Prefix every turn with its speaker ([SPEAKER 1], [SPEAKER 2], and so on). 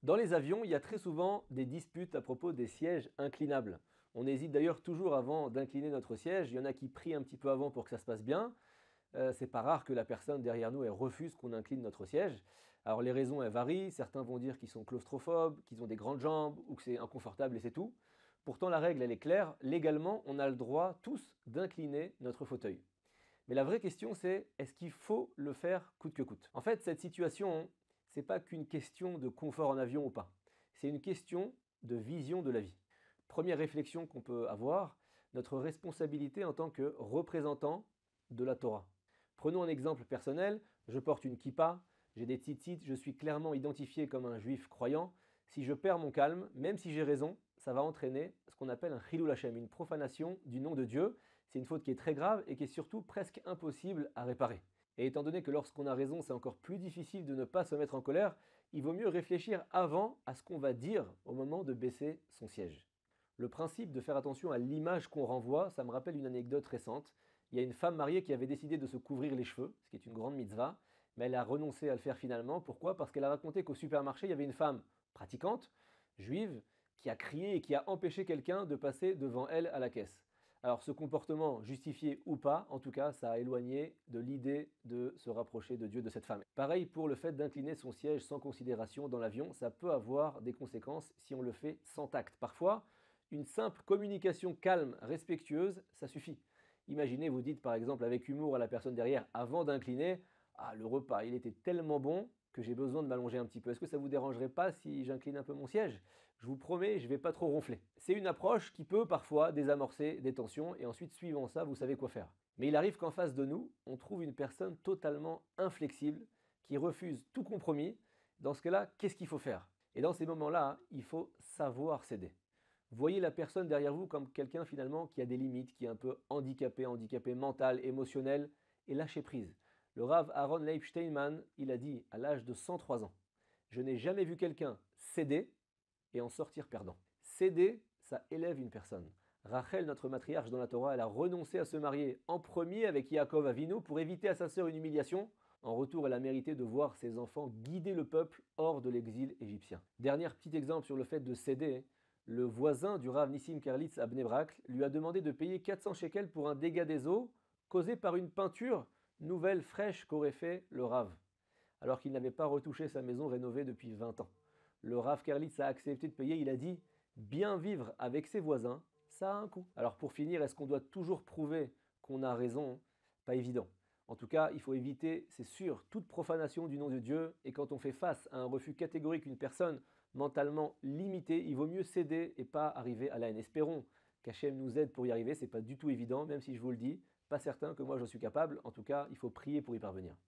[SPEAKER 1] Dans les avions, il y a très souvent des disputes à propos des sièges inclinables. On hésite d'ailleurs toujours avant d'incliner notre siège. Il y en a qui prient un petit peu avant pour que ça se passe bien. C'est pas rare que la personne derrière nous elle refuse qu'on incline notre siège. Alors les raisons elles varient. Certains vont dire qu'ils sont claustrophobes, qu'ils ont des grandes jambes ou que c'est inconfortable et c'est tout. Pourtant la règle elle est claire. Légalement, on a le droit tous d'incliner notre fauteuil. Mais la vraie question, c'est est-ce qu'il faut le faire coûte que coûte? En fait, cette situation, c'est pas qu'une question de confort en avion ou pas. C'est une question de vision de la vie. Première réflexion qu'on peut avoir, notre responsabilité en tant que représentant de la Torah. Prenons un exemple personnel, je porte une kippa, j'ai des tzitzit, je suis clairement identifié comme un juif croyant. Si je perds mon calme, même si j'ai raison, ça va entraîner ce qu'on appelle un chilul Hashem, une profanation du nom de Dieu. C'est une faute qui est très grave et qui est surtout presque impossible à réparer. Et étant donné que lorsqu'on a raison, c'est encore plus difficile de ne pas se mettre en colère, il vaut mieux réfléchir avant à ce qu'on va dire au moment de baisser son siège. Le principe de faire attention à l'image qu'on renvoie, ça me rappelle une anecdote récente. Il y a une femme mariée qui avait décidé de se couvrir les cheveux, ce qui est une grande mitzvah, mais elle a renoncé à le faire finalement. Pourquoi? Parce qu'elle a raconté qu'au supermarché, il y avait une femme pratiquante, juive, qui a crié et qui a empêché quelqu'un de passer devant elle à la caisse. Alors ce comportement, justifié ou pas, en tout cas, ça a éloigné de l'idée de se rapprocher de Dieu de cette femme. Pareil pour le fait d'incliner son siège sans considération dans l'avion, ça peut avoir des conséquences si on le fait sans tact. Parfois, une simple communication calme, respectueuse, ça suffit. Imaginez, vous dites par exemple avec humour à la personne derrière, avant d'incliner, ah le repas, il était tellement bon que j'ai besoin de m'allonger un petit peu. Est-ce que ça vous dérangerait pas si j'incline un peu mon siège? Je vous promets, je ne vais pas trop ronfler. C'est une approche qui peut parfois désamorcer des tensions et ensuite, suivant ça, vous savez quoi faire. Mais il arrive qu'en face de nous, on trouve une personne totalement inflexible qui refuse tout compromis. Dans ce cas-là, qu'est-ce qu'il faut faire? Et dans ces moments-là, il faut savoir céder. Voyez la personne derrière vous comme quelqu'un finalement qui a des limites, qui est un peu handicapé mental, émotionnel, et lâchez prise. Le Rav Aaron Leib Steinman, il a dit à l'âge de 103 ans, je n'ai jamais vu quelqu'un céder et en sortir perdant. Céder, ça élève une personne. Rachel, notre matriarche dans la Torah, elle a renoncé à se marier en premier avec Yaakov Avinu pour éviter à sa sœur une humiliation. En retour, elle a mérité de voir ses enfants guider le peuple hors de l'exil égyptien. Dernier petit exemple sur le fait de céder, le voisin du Rav Nissim Karlitz à Bnei Brak lui a demandé de payer 400 shekels pour un dégât des eaux causé par une peinture nouvelle fraîche qu'aurait fait le Rav, alors qu'il n'avait pas retouché sa maison rénovée depuis 20 ans. Le Rav Karlitz a accepté de payer, il a dit « Bien vivre avec ses voisins, ça a un coût ». Alors pour finir, est-ce qu'on doit toujours prouver qu'on a raison? Pas évident. En tout cas, il faut éviter, c'est sûr, toute profanation du nom de Dieu. Et quand on fait face à un refus catégorique d'une personne mentalement limitée, il vaut mieux céder et pas arriver à la haine. Espérons qu'Hachem nous aide pour y arriver. C'est pas du tout évident, même si je vous le dis, pas certain que moi j'en suis capable. En tout cas, il faut prier pour y parvenir.